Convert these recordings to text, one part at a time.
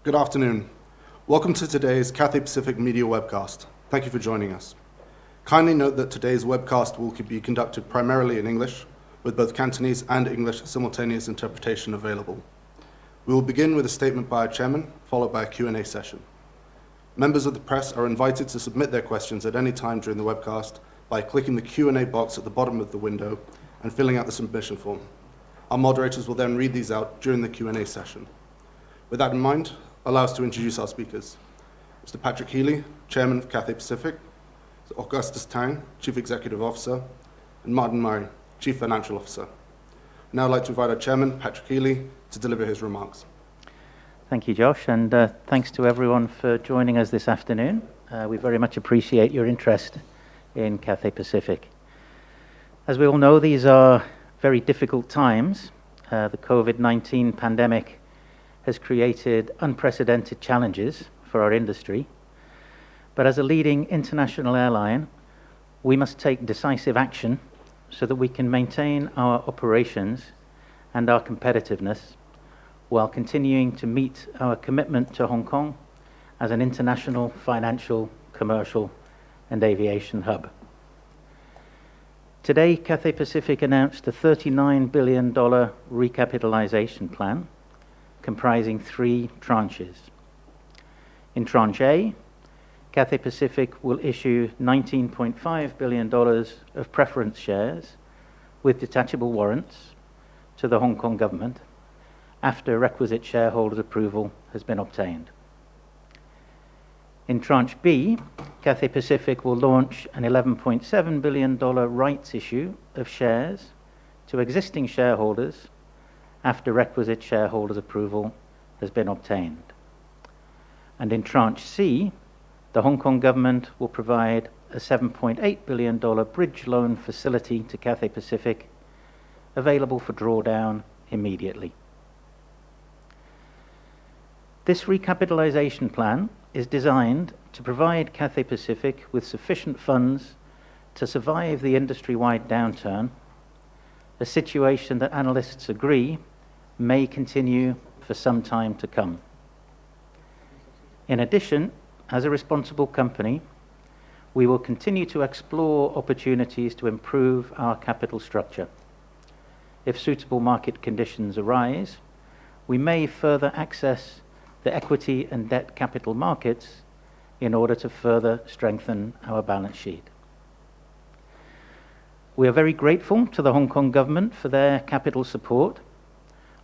Good afternoon. Welcome to today's Cathay Pacific Media Webcast. Thank you for joining us. Kindly note that today's webcast will be conducted primarily in English, with both Cantonese and English simultaneous interpretation available. We will begin with a statement by our chairman, followed by a Q&A session. Members of the press are invited to submit their questions at any time during the webcast by clicking the Q&A box at the bottom of the window and filling out the submission form. Our moderators will then read these out during the Q&A session. With that in mind, allow us to introduce our speakers. Mr. Patrick Healy, Chairman of Cathay Pacific, Mr. Augustus Tang, Chief Executive Officer, and Martin Murray, Chief Financial Officer. Now I'd like to invite our Chairman, Patrick Healy, to deliver his remarks. Thank you, Josh, and thanks to everyone for joining us this afternoon. We very much appreciate your interest in Cathay Pacific. As we all know, these are very difficult times. The COVID-19 pandemic has created unprecedented challenges for our industry. But as a leading international airline, we must take decisive action so that we can maintain our operations and our competitiveness while continuing to meet our commitment to Hong Kong as an international financial, commercial, and aviation hub. Today, Cathay Pacific announced a $39 billion recapitalization plan comprising 3 tranches. In Tranche A, Cathay Pacific will issue $19.5 billion of preference shares with detachable warrants to the Hong Kong government after requisite shareholders' approval has been obtained. In Tranche B, Cathay Pacific will launch an $11.7 billion rights issue of shares to existing shareholders after requisite shareholders' approval has been obtained. And in Tranche C, the Hong Kong government will provide a $7.8 billion bridge loan facility to Cathay Pacific, available for drawdown immediately. This recapitalization plan is designed to provide Cathay Pacific with sufficient funds to survive the industry-wide downturn, a situation that analysts agree may continue for some time to come. In addition, as a responsible company, we will continue to explore opportunities to improve our capital structure. If suitable market conditions arise, we may further access the equity and debt capital markets in order to further strengthen our balance sheet. We are very grateful to the Hong Kong government for their capital support,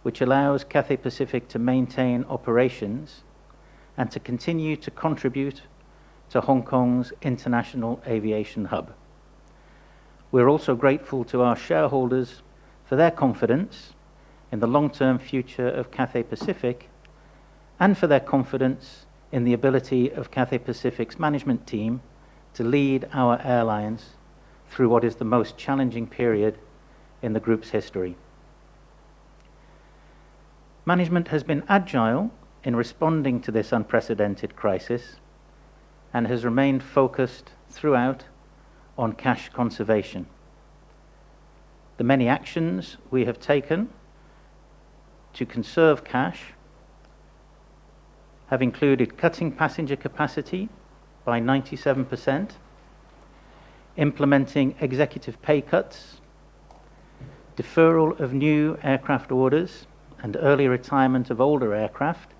which allows Cathay Pacific to maintain operations and to continue to contribute to Hong Kong's international aviation hub. We're also grateful to our shareholders for their confidence in the long-term future of Cathay Pacific and for their confidence in the ability of Cathay Pacific's management team to lead our airlines through what is the most challenging period in the group's history. Management has been agile in responding to this unprecedented crisis and has remained focused throughout on cash conservation. The many actions we have taken to conserve cash have included cutting passenger capacity by 97%, implementing executive pay cuts, deferral of new aircraft orders, and early retirement of older aircraft,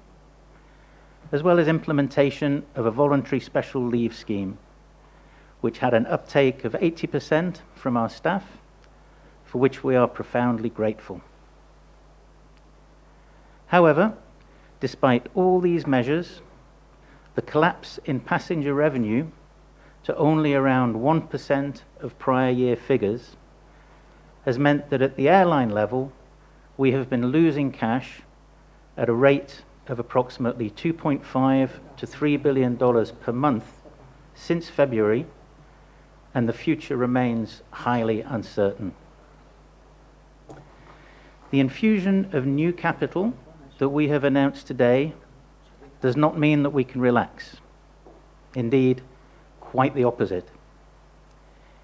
as well as implementation of a voluntary special leave scheme, which had an uptake of 80% from our staff, for which we are profoundly grateful. However, despite all these measures, the collapse in passenger revenue to only around 1% of prior year figures has meant that at the airline level, we have been losing cash at a rate of approximately $2.5 to $3 billion per month since February, and the future remains highly uncertain. The infusion of new capital that we have announced today does not mean that we can relax. Indeed, quite the opposite.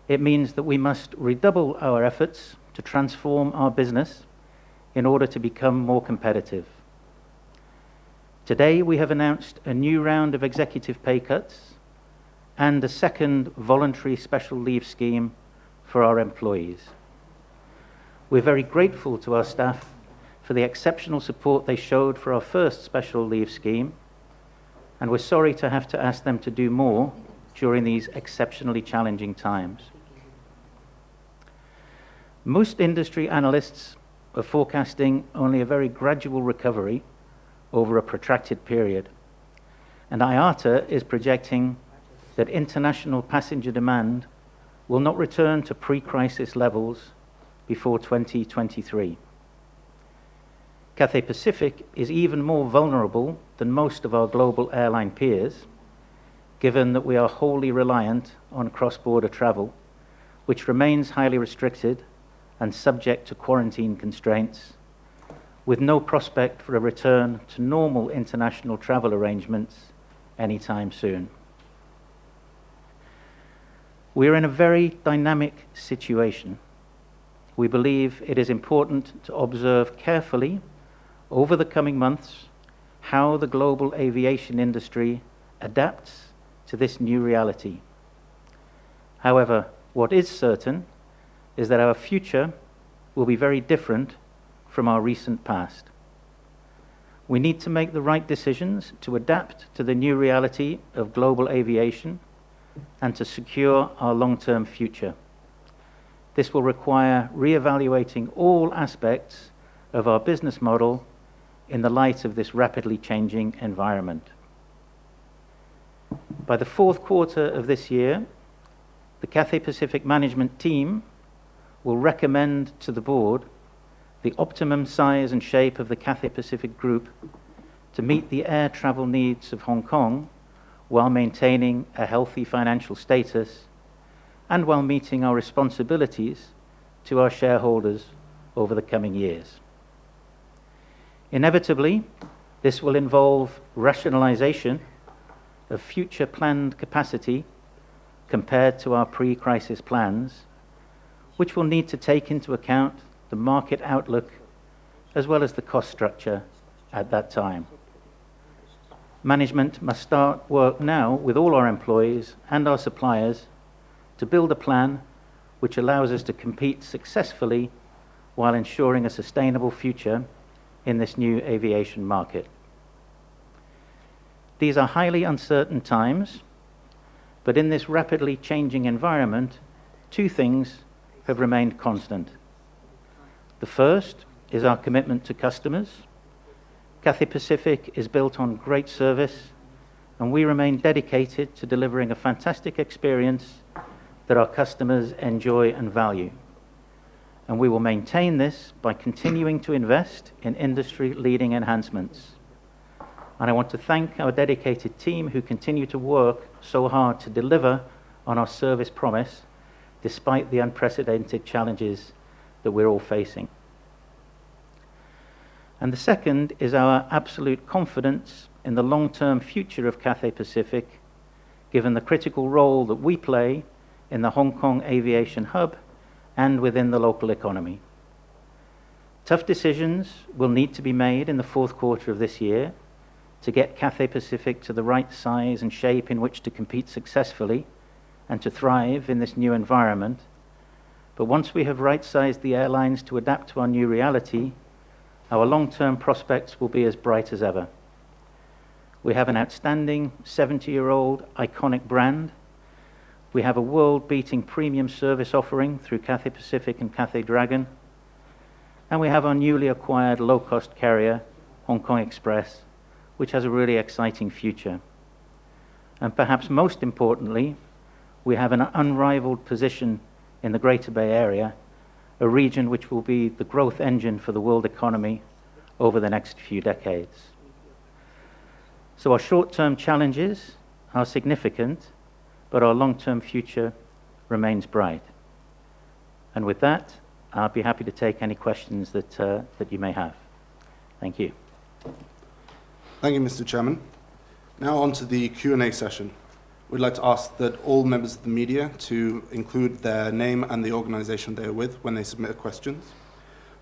It means that we must redouble our efforts to transform our business in order to become more competitive. Today, we have announced a new round of executive pay cuts and a second voluntary special leave scheme for our employees. We're very grateful to our staff for the exceptional support they showed for our first special leave scheme, and we're sorry to have to ask them to do more during these exceptionally challenging times. Most industry analysts are forecasting only a very gradual recovery over a protracted period, and IATA is projecting that international passenger demand will not return to pre-crisis levels before 2023. Cathay Pacific is even more vulnerable than most of our global airline peers, given that we are wholly reliant on cross-border travel, which remains highly restricted and subject to quarantine constraints, with no prospect for a return to normal international travel arrangements anytime soon. We are in a very dynamic situation. We believe it is important to observe carefully over the coming months how the global aviation industry adapts to this new reality. However, what is certain is that our future will be very different from our recent past. We need to make the right decisions to adapt to the new reality of global aviation and to secure our long-term future. This will require re-evaluating all aspects of our business model in the light of this rapidly changing environment. By the fourth quarter of this year, the Cathay Pacific management team will recommend to the board the optimum size and shape of the Cathay Pacific Group to meet the air travel needs of Hong Kong while maintaining a healthy financial status and while meeting our responsibilities to our shareholders over the coming years. Inevitably, this will involve rationalization of future planned capacity compared to our pre-crisis plans, which will need to take into account the market outlook as well as the cost structure at that time. Management must start work now with all our employees and our suppliers to build a plan which allows us to compete successfully while ensuring a sustainable future in this new aviation market. These are highly uncertain times, but in this rapidly changing environment, two things have remained constant. The first is our commitment to customers. Cathay Pacific is built on great service, and we remain dedicated to delivering a fantastic experience that our customers enjoy and value. And we will maintain this by continuing to invest in industry-leading enhancements. And I want to thank our dedicated team who continue to work so hard to deliver on our service promise despite the unprecedented challenges that we're all facing. And the second is our absolute confidence in the long-term future of Cathay Pacific, given the critical role that we play in the Hong Kong aviation hub and within the local economy. Tough decisions will need to be made in the fourth quarter of this year to get Cathay Pacific to the right size and shape in which to compete successfully and to thrive in this new environment. But once we have right-sized the airlines to adapt to our new reality, our long-term prospects will be as bright as ever. We have an outstanding 70-year-old iconic brand. We have a world-beating premium service offering through Cathay Pacific and Cathay Dragon. And we have our newly acquired low-cost carrier, Hong Kong Express, which has a really exciting future. And perhaps most importantly, we have an unrivaled position in the Greater Bay Area, a region which will be the growth engine for the world economy over the next few decades. So our short-term challenges are significant, but our long-term future remains bright. And with that, I'll be happy to take any questions that you may have. Thank you. Thank you, Mr. Chairman. Now on to the Q&A session. We'd like to ask that all members of the media to include their name and the organization they are with when they submit questions.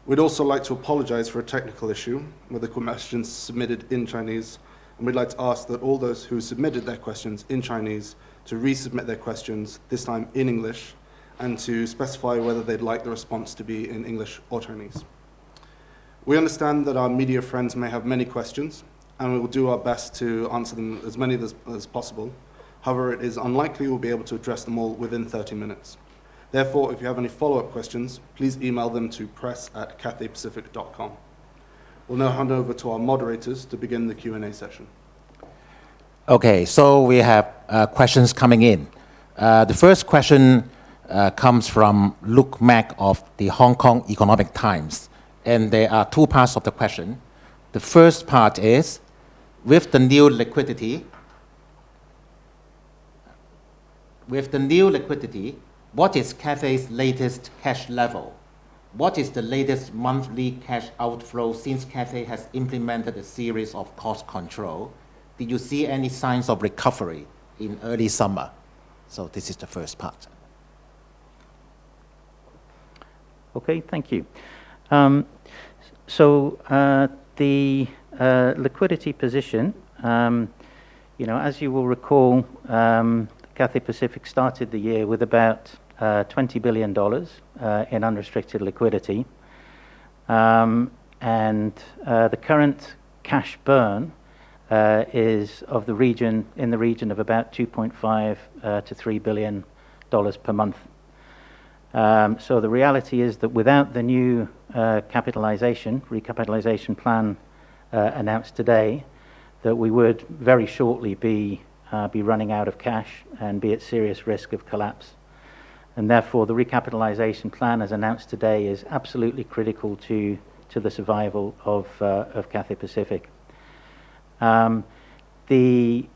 We'd also like to apologize for a technical issue where the questions submitted in Chinese and we'd like to ask that all those who submitted their questions in Chinese to resubmit their questions, this time in English, and to specify whether they'd like the response to be in English or Chinese. We understand that our media friends may have many questions, and we will do our best to answer them as many as possible. However, it is unlikely we'll be able to address them all within 30 minutes. Therefore, if you have any follow-up questions, please email them to press@cathaypacific.com. We'll now hand over to our moderators to begin the Q&A session. Okay, so we have questions coming in. The first question comes from Luke Mack of the Hong Kong Economic Times, and there are two parts of the question. The first part is, with the new liquidity, what is Cathay's latest cash level? What is the latest monthly cash outflow since Cathay has implemented a series of cost control? Did you see any signs of recovery in early summer? So this is the first part. Okay, thank you. The liquidity position, as you will recall, Cathay Pacific started the year with about $20 billion in unrestricted liquidity. The current cash burn is in the region of about $2.5 to $3 billion per month. So the reality is that without the new recapitalization plan announced today, that we would very shortly be running out of cash and be at serious risk of collapse. And therefore, the recapitalization plan, as announced today, is absolutely critical to the survival of Cathay Pacific. The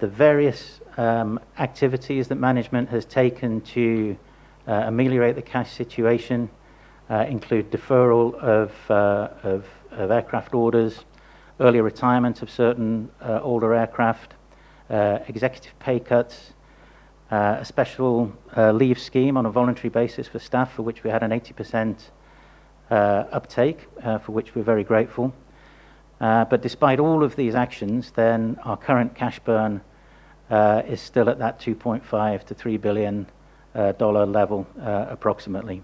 various activities that management has taken to ameliorate the cash situation include deferral of aircraft orders, early retirement of certain older aircraft, executive pay cuts, a special leave scheme on a voluntary basis for staff, for which we had an 80% uptake, for which we're very grateful. But despite all of these actions, then our current cash burn is still at that $2.5 to $3 billion level, approximately.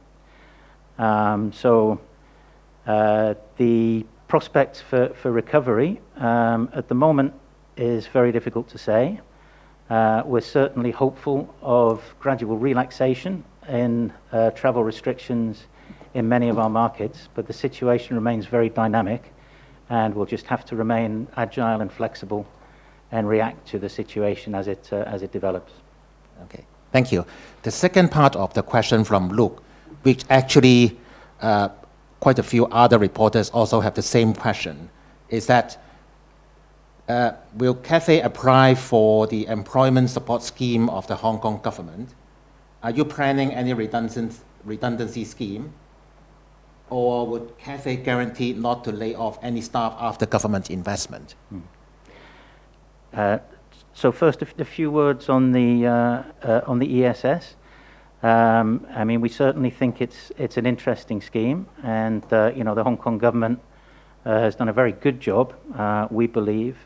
The prospects for recovery at the moment is very difficult to say. We're certainly hopeful of gradual relaxation in travel restrictions in many of our markets, but the situation remains very dynamic, and we'll just have to remain agile and flexible and react to the situation as it develops. Okay, thank you. The second part of the question from Luke, which actually quite a few other reporters also have the same question, is that will Cathay apply for the employment support scheme of the Hong Kong government? Are you planning any redundancy scheme? Or would Cathay guarantee not to lay off any staff after government investment? So first, a few words on the ESS. We certainly think it's an interesting scheme, and the Hong Kong government has done a very good job, we believe,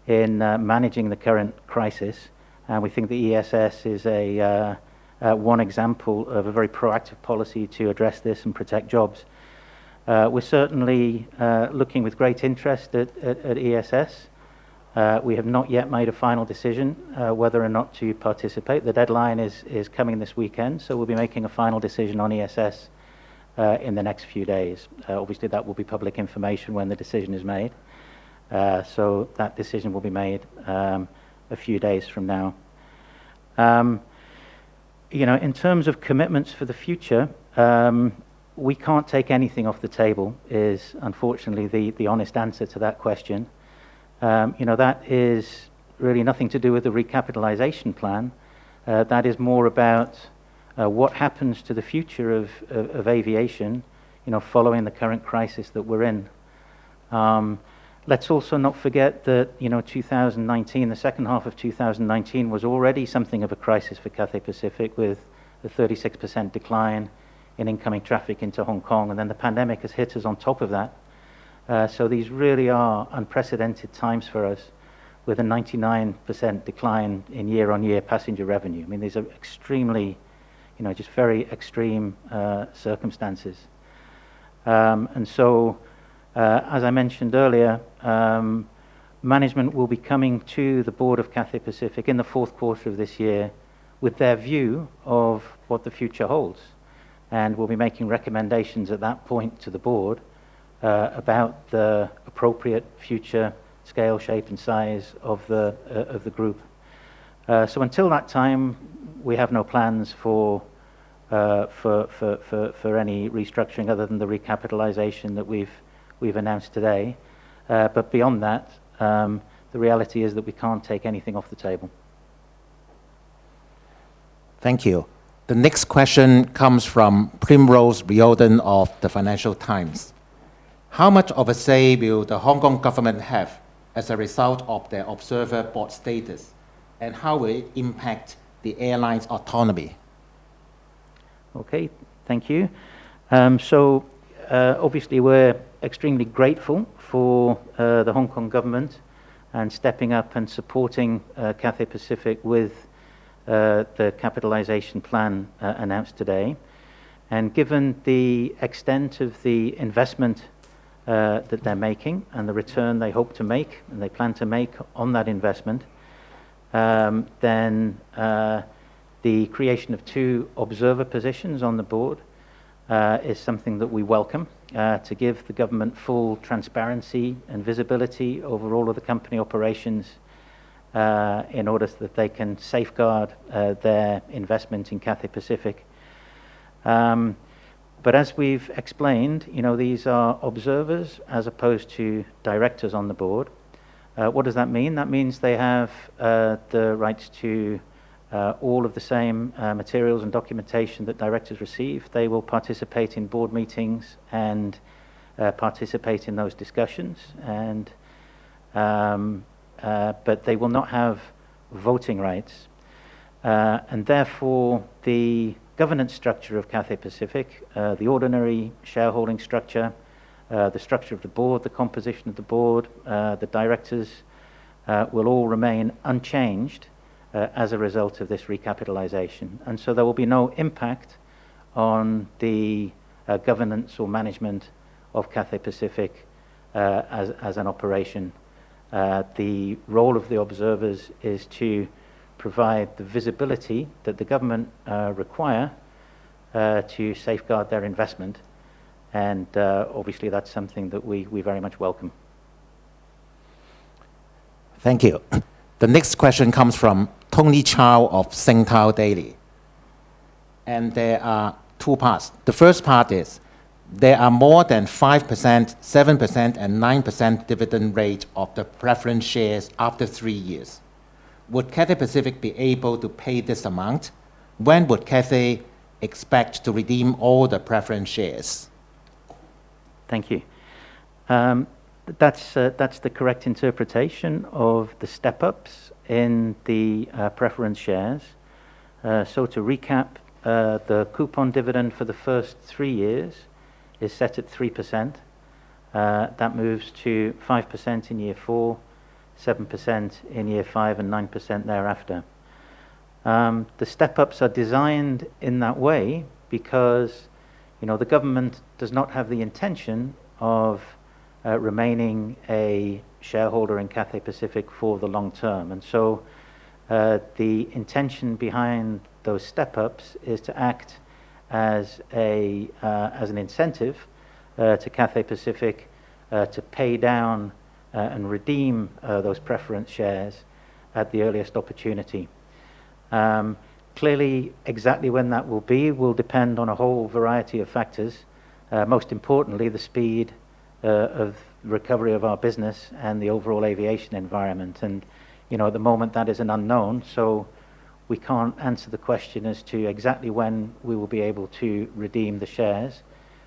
in managing the current crisis. And we think the ESS is one example of a very proactive policy to address this and protect jobs. We're certainly looking with great interest at ESS. We have not yet made a final decision whether or not to participate. The deadline is coming this weekend, so we'll be making a final decision on ESS in the next few days. Obviously, that will be public information when the decision is made. So that decision will be made a few days from now. In terms of commitments for the future, we can't take anything off the table, is unfortunately the honest answer to that question. That is really nothing to do with the recapitalization plan. That is more about what happens to the future of aviation, following the current crisis that we're in. Let's also not forget that 2019, the second half of 2019, was already something of a crisis for Cathay Pacific, with a 36% decline in incoming traffic into Hong Kong, and then the pandemic has hit us on top of that. So these really are unprecedented times for us, with a 99% decline in year-on-year passenger revenue. I mean, these are extremely, just very extreme circumstances. And so, as I mentioned earlier, management will be coming to the board of Cathay Pacific in the fourth quarter of this year with their view of what the future holds. And we'll be making recommendations at that point to the board about the appropriate future scale, shape, and size of the group. So until that time, we have no plans for any restructuring other than the recapitalization that we've announced today. But beyond that, the reality is that we can't take anything off the table. Thank you. The next question comes from Primrose Riordan of the Financial Times. How much of a say will the Hong Kong government have as a result of their observer board status, and how will it impact the airline's autonomy? Okay, thank you. Obviously we're extremely grateful for the Hong Kong government and stepping up and supporting Cathay Pacific with the capitalization plan announced today. And given the extent of the investment that they're making and the return they hope to make and they plan to make on that investment, then the creation of 2 observer positions on the board is something that we welcome, to give the government full transparency and visibility over all of the company operations in order so that they can safeguard their investment in Cathay Pacific. But as we've explained, these are observers as opposed to directors on the board. What does that mean? That means they have the rights to all of the same materials and documentation that directors receive. They will participate in board meetings and participate in those discussions, and but they will not have voting rights. And therefore, the governance structure of Cathay Pacific, the ordinary shareholding structure, the structure of the board, the composition of the board, the directors will all remain unchanged as a result of this recapitalization. And so there will be no impact on the governance or management of Cathay Pacific as an operation. The role of the observers is to provide the visibility that the government require to safeguard their investment, and obviously that's something that we very much welcome. Thank you. The next question comes from Tony Chow of Singtao Daily. And there are 2 parts. The first part is, there are more than 5%, 7%, and 9% dividend rate of the preference shares after 3 years. Would Cathay Pacific be able to pay this amount? When would Cathay expect to redeem all the preference shares? Thank you. That's the correct interpretation of the step-ups in the preference shares. So to recap, the coupon dividend for the first 3 years is set at 3%. That moves to 5% in year 4, 7% in year 5, and 9% thereafter. The step-ups are designed in that way because, the government does not have the intention of remaining a shareholder in Cathay Pacific for the long term. And so the intention behind those step-ups is to act as an incentive to Cathay Pacific to pay down and redeem those preference shares at the earliest opportunity. Clearly, exactly when that will be will depend on a whole variety of factors, most importantly the speed of recovery of our business and the overall aviation environment. And at the moment that is an unknown, so we can't answer the question as to exactly when we will be able to redeem the shares,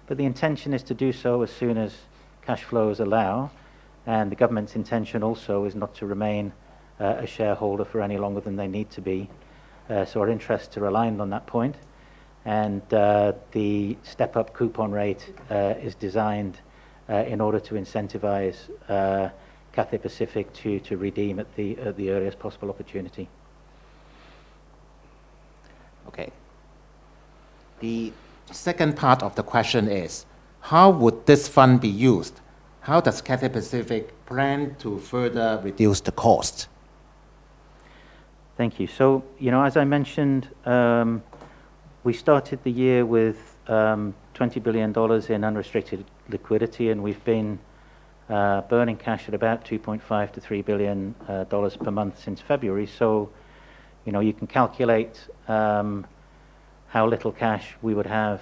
but the intention is to do so as soon as cash flows allow, and the government's intention also is not to remain a shareholder for any longer than they need to be. So our interests are aligned on that point, and the step-up coupon rate is designed in order to incentivize Cathay Pacific to redeem at the earliest possible opportunity. Okay. The second part of the question is, how would this fund be used? How does Cathay Pacific plan to further reduce the cost? Thank you. So, as I mentioned, we started the year with $20 billion in unrestricted liquidity, and we've been burning cash at about $2.5 to $3 billion per month since February. So, you can calculate how little cash we would have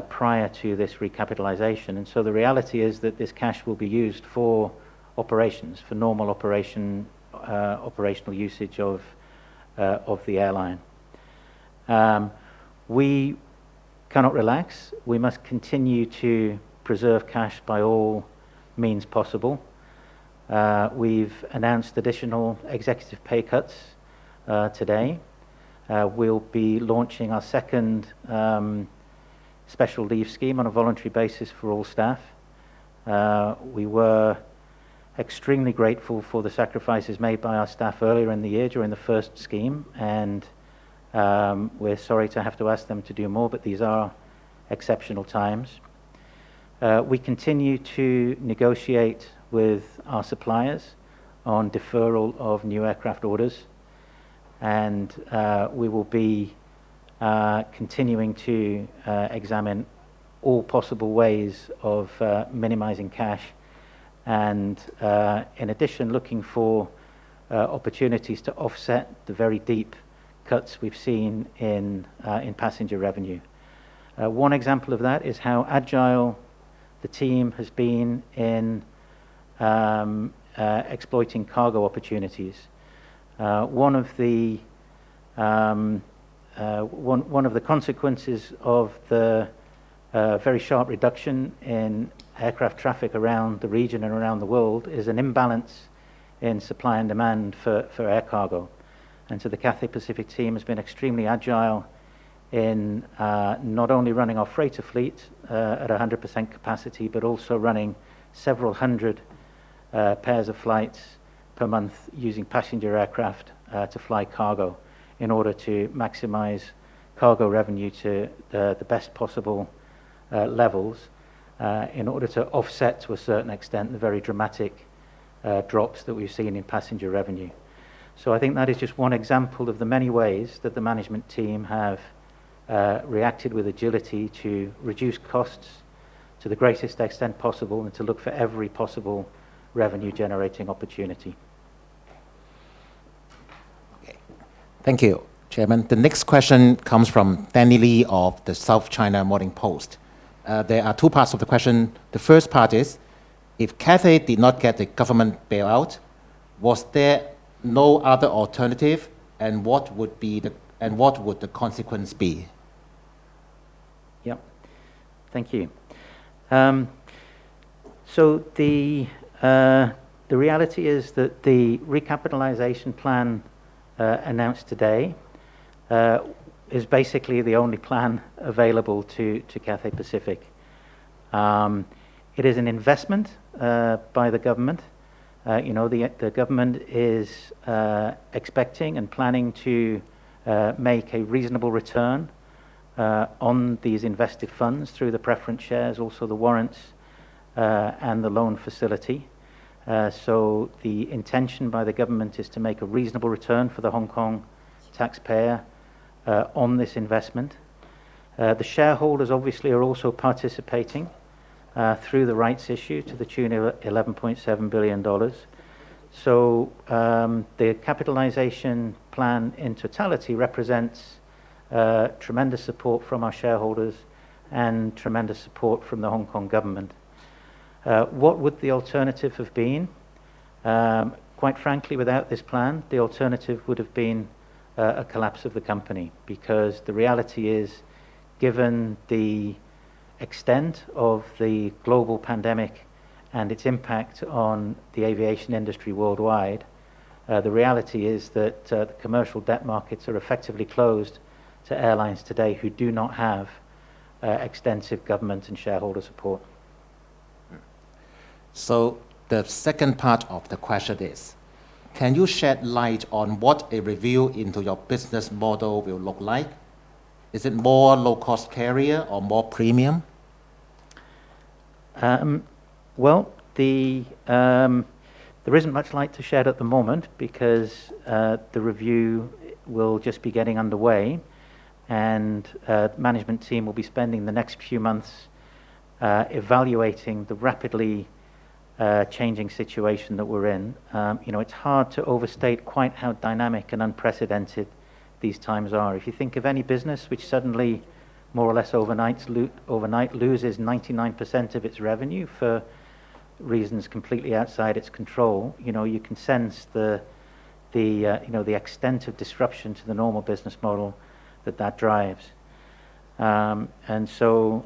prior to this recapitalization. And so the reality is that this cash will be used for operations, for normal operational usage of the airline. We cannot relax. We must continue to preserve cash by all means possible. We've announced additional executive pay cuts today. We'll be launching our second special leave scheme on a voluntary basis for all staff. We were extremely grateful for the sacrifices made by our staff earlier in the year during the first scheme, and we're sorry to have to ask them to do more, but these are exceptional times. We continue to negotiate with our suppliers on deferral of new aircraft orders, and we will be continuing to examine all possible ways of minimizing cash, and in addition looking for opportunities to offset the very deep cuts we've seen in passenger revenue. One example of that is how agile the team has been in exploiting cargo opportunities. One of the consequences of the very sharp reduction in aircraft traffic around the region and around the world is an imbalance in supply and demand for air cargo. And so the Cathay Pacific team has been extremely agile in not only running our freighter fleet at 100% capacity, but also running several hundred pairs of flights per month using passenger aircraft to fly cargo in order to maximize cargo revenue to the best possible levels in order to offset to a certain extent the very dramatic drops that we've seen in passenger revenue. So I think that is just one example of the many ways that the management team have reacted with agility to reduce costs to the greatest extent possible and to look for every possible revenue generating opportunity. Okay. Thank you, Chairman. The next question comes from Danny Lee of the South China Morning Post. There are two parts of the question. The first part is, if Cathay did not get the government bailout, was there no other alternative, and what would the consequence be? Yeah, thank you. So the reality is that the recapitalization plan announced today is basically the only plan available to Cathay Pacific. It is an investment by the government. The government is expecting and planning to make a reasonable return on these invested funds through the preference shares, also the warrants and the loan facility. So the intention by the government is to make a reasonable return for the Hong Kong taxpayer on this investment. The shareholders obviously are also participating through the rights issue to the tune of $11.7 billion. So the capitalization plan in totality represents tremendous support from our shareholders and tremendous support from the Hong Kong government. What would the alternative have been? Quite frankly, without this plan, the alternative would have been a collapse of the company, because the reality is, given the extent of the global pandemic and its impact on the aviation industry worldwide, the reality is that the commercial debt markets are effectively closed to airlines today who do not have extensive government and shareholder support. So the second part of the question is, can you shed light on what a review into your business model will look like? Is it more low-cost carrier or more premium? Well, there isn't much light to shed at the moment because the review will just be getting underway, and the management team will be spending the next few months evaluating the rapidly changing situation that we're in. It's hard to overstate quite how dynamic and unprecedented these times are. If you think of any business which suddenly, more or less overnight loses 99% of its revenue for reasons completely outside its control, you can sense the extent of disruption to the normal business model that drives. And so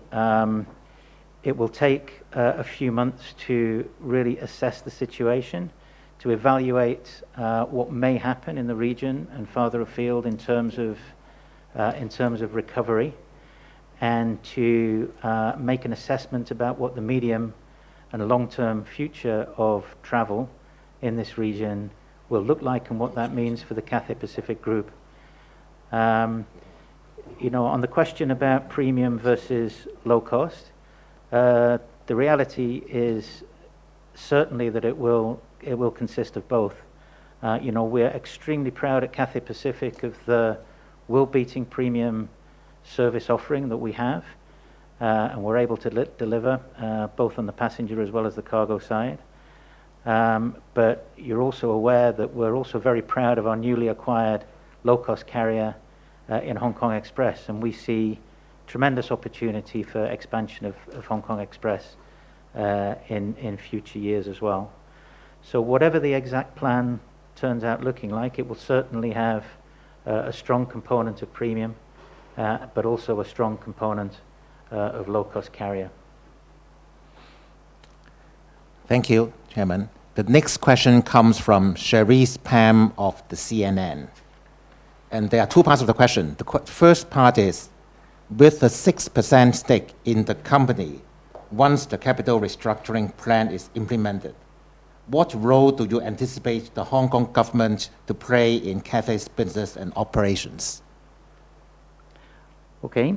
it will take a few months to really assess the situation, to evaluate what may happen in the region and farther afield in terms of recovery, and to make an assessment about what the medium and long-term future of travel in this region will look like and what that means for the Cathay Pacific Group. On the question about premium versus low cost, the reality is certainly that it will consist of both. We're extremely proud at Cathay Pacific of the world-beating premium service offering that we have, and we're able to deliver both on the passenger as well as the cargo side. But you're also aware that we're also very proud of our newly acquired low-cost carrier in Hong Kong Express, and we see tremendous opportunity for expansion of Hong Kong Express in future years as well. So whatever the exact plan turns out looking like, it will certainly have a strong component of premium, but also a strong component of low-cost carrier. Thank you, Chairman. The next question comes from Cherise Pam of the CNN. And there are two parts of the question. The first part is, with the 6% stake in the company, once the capital restructuring plan is implemented, what role do you anticipate the Hong Kong government to play in Cathay's business and operations? Okay.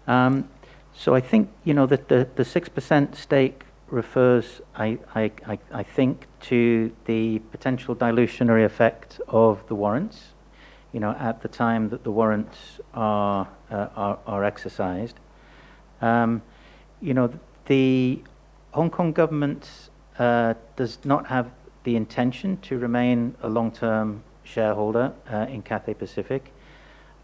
So I think, that the 6% stake refers, I think, to the potential dilutionary effect of the warrants, at the time that the warrants are exercised. The Hong Kong government does not have the intention to remain a long-term shareholder in Cathay Pacific.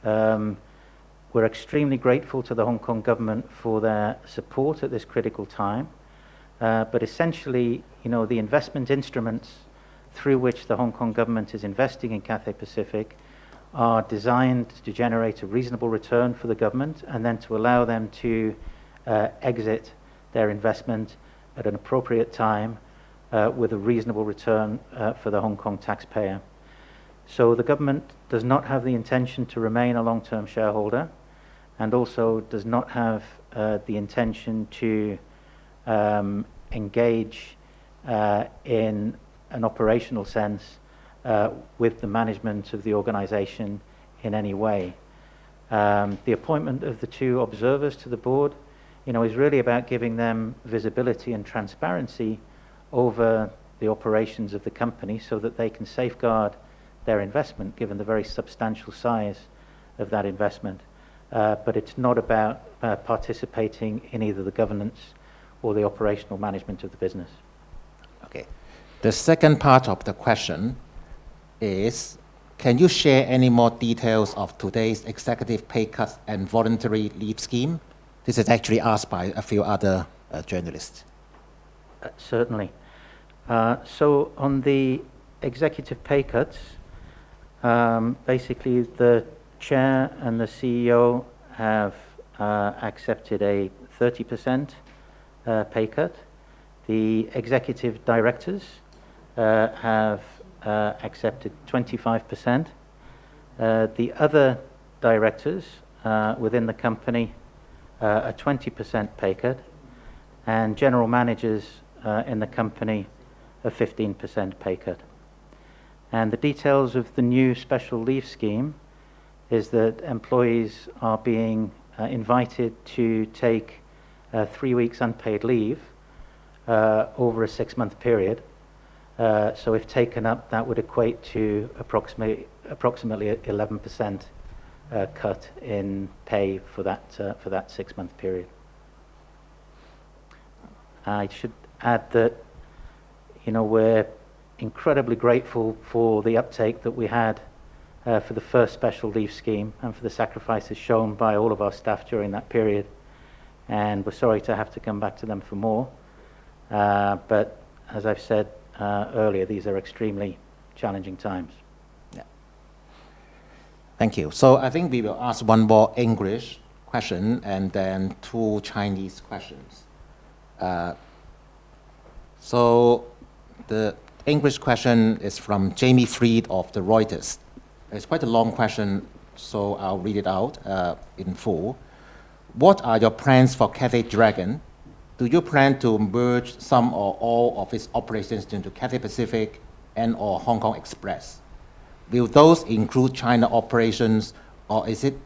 We're extremely grateful to the Hong Kong government for their support at this critical time. But essentially, the investment instruments through which the Hong Kong government is investing in Cathay Pacific are designed to generate a reasonable return for the government and then to allow them to exit their investment at an appropriate time with a reasonable return for the Hong Kong taxpayer. So the government does not have the intention to remain a long-term shareholder, and also does not have the intention to engage in an operational sense with the management of the organization in any way. The appointment of the two observers to the board, is really about giving them visibility and transparency over the operations of the company so that they can safeguard their investment, given the very substantial size of that investment. But it's not about participating in either the governance or the operational management of the business. Okay. The second part of the question is, can you share any more details of today's executive pay cuts and voluntary leave scheme? This is actually asked by a few other journalists. Certainly. So on the executive pay cuts, basically the chair and the CEO have accepted a 30% pay cut. The executive directors have accepted 25%. The other directors within the company a 20% pay cut, and general managers in the company a 15% pay cut. And the details of the new special leave scheme is that employees are being invited to take 3 weeks unpaid leave over a 6-month period. So if taken up, that would equate to approximately 11% cut in pay for that 6-month period. I should add that, we're incredibly grateful for the uptake that we had for the first special leave scheme and for the sacrifices shown by all of our staff during that period. And we're sorry to have to come back to them for more. But as I've said earlier, these are extremely challenging times. Yeah. Thank you. So I think we will ask one more English question and then 2 Chinese questions. So the English question is from Jamie Freed of the Reuters. It's quite a long question, so I'll read it out in full. What are your plans for Cathay Dragon? Do you plan to merge some or all of its operations into Cathay Pacific and or Hong Kong Express? Will those include China operations, or is it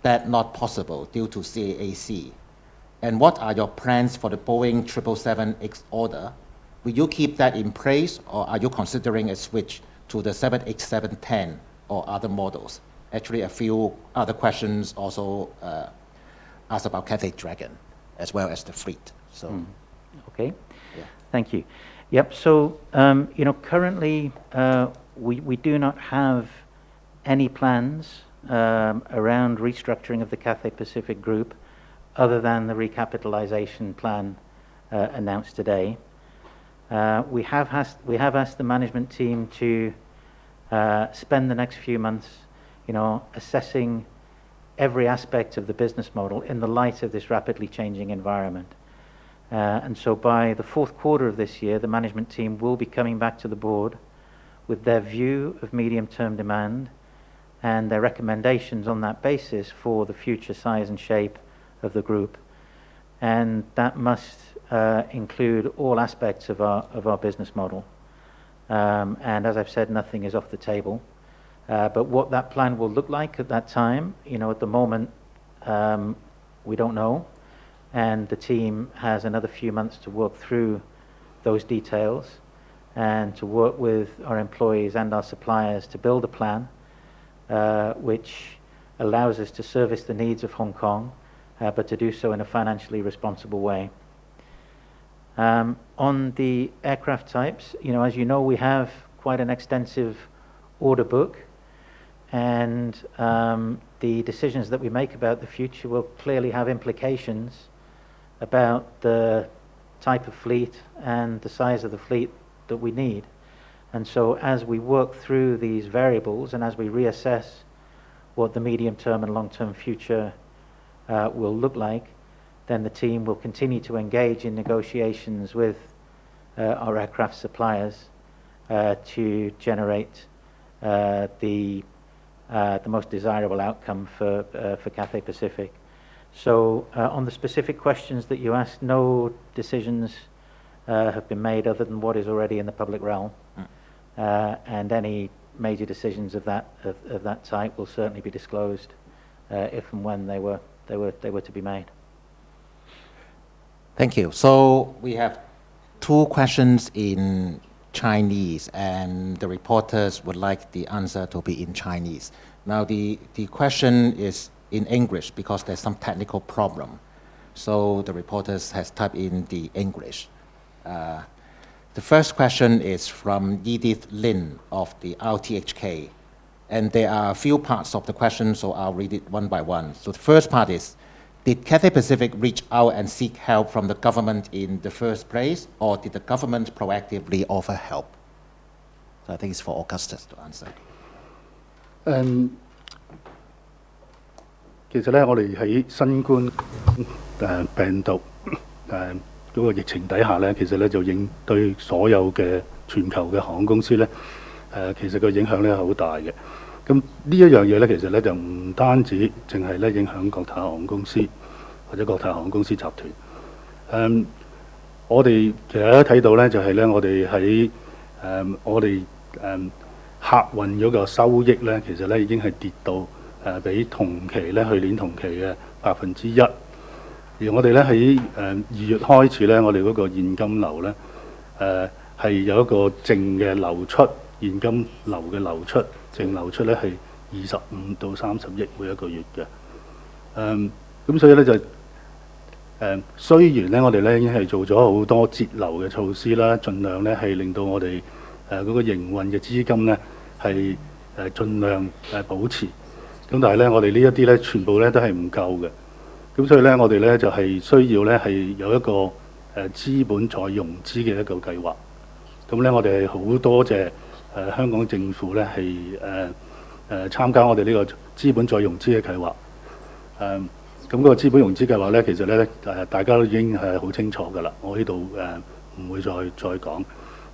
that not possible due to CAAC? And what are your plans for the Boeing 777X order? Will you keep that in place, or are you considering a switch to the 787-10 or other models? Actually, a few other questions also asked about Cathay Dragon, as well as the fleet. So, Okay. Yeah. Thank you. Yep. So, currently we do not have any plans around restructuring of the Cathay Pacific Group, other than the recapitalization plan announced today. We have asked the management team to spend the next few months, assessing every aspect of the business model in the light of this rapidly changing environment. And so by the 4th quarter of this year, the management team will be coming back to the board with their view of medium-term demand and their recommendations on that basis for the future size and shape of the group. And that must include all aspects of our business model. And as I've said, nothing is off the table. But what that plan will look like at that time, at the moment, we don't know. And the team has another few months to work through those details and to work with our employees and our suppliers to build a plan which allows us to service the needs of Hong Kong, but to do so in a financially responsible way. On the aircraft types, as you know, we have quite an extensive order book, and the decisions that we make about the future will clearly have implications about the type of fleet and the size of the fleet that we need. And so as we work through these variables and as we reassess what the medium-term and long-term future will look like, then the team will continue to engage in negotiations with our aircraft suppliers to generate the most desirable outcome for Cathay Pacific. So on the specific questions that you asked, no decisions have been made other than what is already in the public realm. And any major decisions of that type will certainly be disclosed if and when they were to be made. Thank you. So we have 2 questions in Chinese, and the reporters would like the answer to be in Chinese. Now the question is in English because there's some technical problem. So the reporters has typed in the English. The first question is from Edith Lin of the RTHK. And there are a few parts of the question, so I'll read it one by one. So the first part is, did Cathay Pacific reach out and seek help from the government in the first place, or did the government proactively offer help? So I think it's for Augustus to answer. 其實咧，我哋喺新冠病毒嗰個疫情底下咧，其實咧就對所有嘅全球嘅航空公司咧，其實個影響咧係好大嘅。咁呢一樣嘢咧，其實咧就唔單止淨係咧影響國泰航空公司或者國泰航空公司集團。我哋其實都睇到咧，就係咧，我哋喺我哋客運嗰個收益咧，其實咧已經係跌到比同期咧去年同期嘅1%。而我哋咧喺2月開始咧，我哋嗰個現金流咧係有一個淨嘅流出，現金流嘅流出，淨流出咧係25到30億每一個月嘅。咁所以咧就雖然咧我哋咧已經係做咗好多節流嘅措施啦，盡量咧係令到我哋嗰個營運嘅資金咧係盡量保持。咁但係咧我哋呢一啲咧全部咧都係唔夠嘅。咁所以咧我哋咧就係需要咧係有一個資本再融資嘅一個計劃。咁咧我哋係好多謝香港政府咧係參加我哋呢個資本再融資嘅計劃。咁嗰個資本融資計劃咧，其實咧大家都已經係好清楚㗎啦。我呢度唔會再講。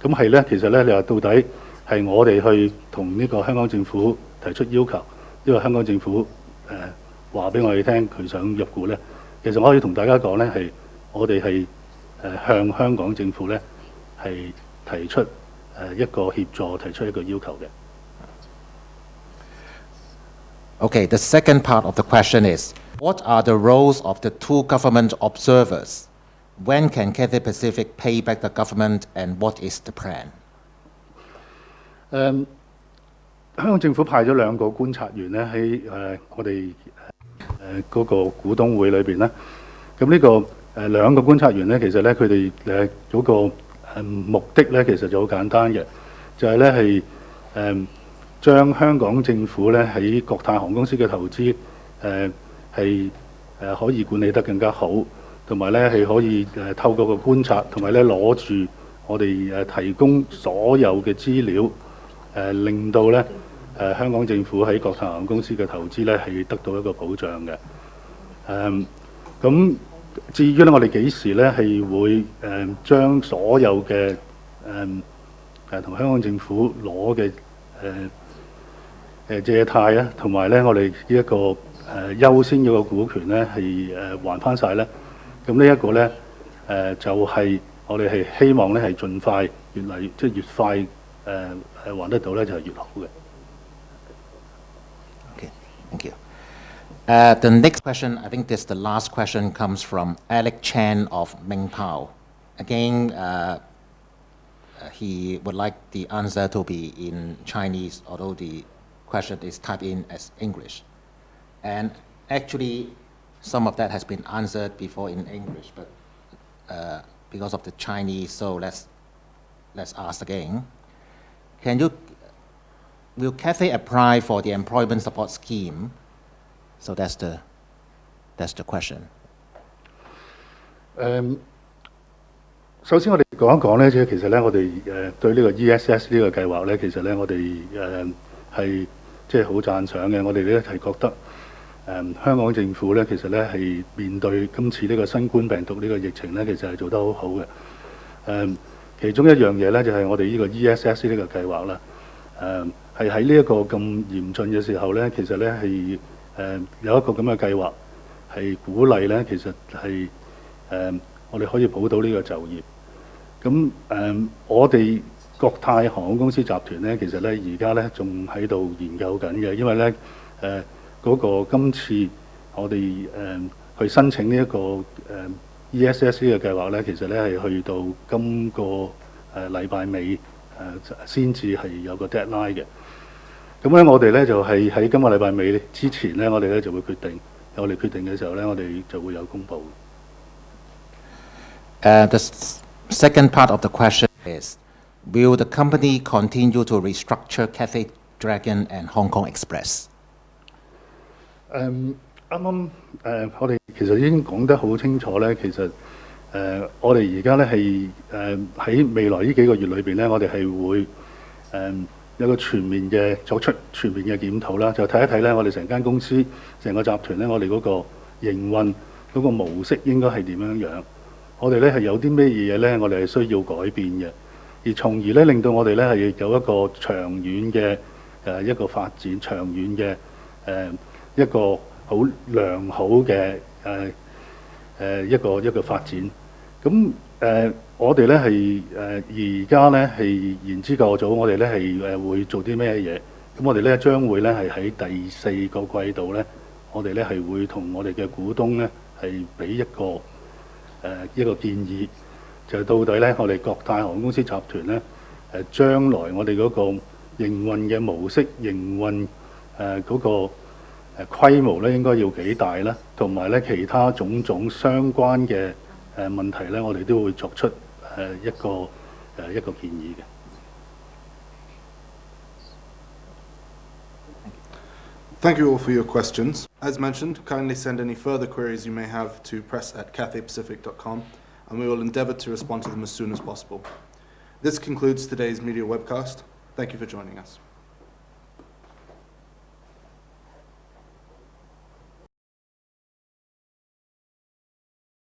咁係咧，其實咧你話到底係我哋去同呢個香港政府提出要求，因為香港政府話俾我哋聽佢想入股咧。其實我可以同大家講咧，係我哋係向香港政府咧係提出一個協助，提出一個要求嘅。Okay, the second part of the question is, what are the roles of the two government observers? When can Cathay Pacific pay back the government, and what is the plan? 香港政府派咗2個觀察員咧喺我哋嗰個股東會裏邊咧。咁呢個2個觀察員咧，其實咧佢哋嗰個目的咧，其實就好簡單嘅，就係咧係將香港政府咧喺國泰航空公司嘅投資係可以管理得更加好，同埋咧係可以透過個觀察，同埋咧攞住我哋提供所有嘅資料，令到咧香港政府喺國泰航空公司嘅投資咧係得到一個保障嘅。咁至於咧我哋幾時咧係會將所有嘅同香港政府攞嘅借貸啊，同埋咧我哋呢一個優先嘅個股權咧係還翻晒咧。咁呢一個咧就係我哋係希望咧係盡快越快還得到咧就係越好嘅。Okay, thank you. The next question, I think this the last question, comes from Alec Chan of Ming Pao. Again, he would like the answer to be in Chinese, although the question is typed in as English. And actually, some of that has been answered before in English, but because of the Chinese, so let's ask again. Will Cathay apply for the employment support scheme? So that's the question. 首先我哋講一講咧，即係其實咧，我哋對呢個 ESS 呢個計劃咧，其實咧我哋係即係好讚賞嘅。我哋咧係覺得香港政府咧，其實咧係面對今次呢個新冠病毒呢個疫情咧，其實係做得好好嘅。其中一樣嘢咧，就係我哋呢個 ESS 呢個計劃啦。係喺呢一個咁嚴峻嘅時候咧，其實咧係有一個咁嘅計劃，係鼓勵咧，其實係我哋可以保到呢個就業。咁我哋國泰航空公司集團咧，其實咧而家咧仲喺度研究緊嘅，因為咧嗰個今次我哋去申請呢一個ESS 呢個計劃咧，其實咧係去到今個禮拜尾先至係有個 deadline 嘅。咁咧我哋咧就係喺今個禮拜尾之前咧，我哋咧就會決定。我哋決定嘅時候咧，我哋就會有公佈。The second part of the question is, will the company continue to restructure Cathay Dragon and Hong Kong Express? 啱啱我哋其實已經講得好清楚咧。其實我哋而家咧係喺未來呢幾個月裏邊咧，我哋係會有個作出全面嘅檢討啦，就睇一睇咧，我哋成間公司、成個集團咧，我哋嗰個營運嗰個模式應該係點樣樣？我哋咧係有啲咩嘢咧，我哋係需要改變嘅，而從而咧令到我哋咧係有一個長遠嘅一個發展，長遠嘅一個好良好嘅一個發展。咁我哋咧係而家咧係言之過早，我哋咧係會做啲咩嘢？咁我哋咧將會咧係喺第4個季度咧，我哋咧係會同我哋嘅股東咧係俾一個建議，就係到底咧我哋國泰航空公司集團咧將來我哋嗰個營運嘅模式、營運嗰個規模咧應該要幾大啦，同埋咧其他種種相關嘅問題咧，我哋都會作出一個建議嘅。Thank you all for your questions. As mentioned, kindly send any further queries you may have to press@cathaypacific.com, and we will endeavour to respond to them as soon as possible. This concludes today's media webcast. Thank you for joining us.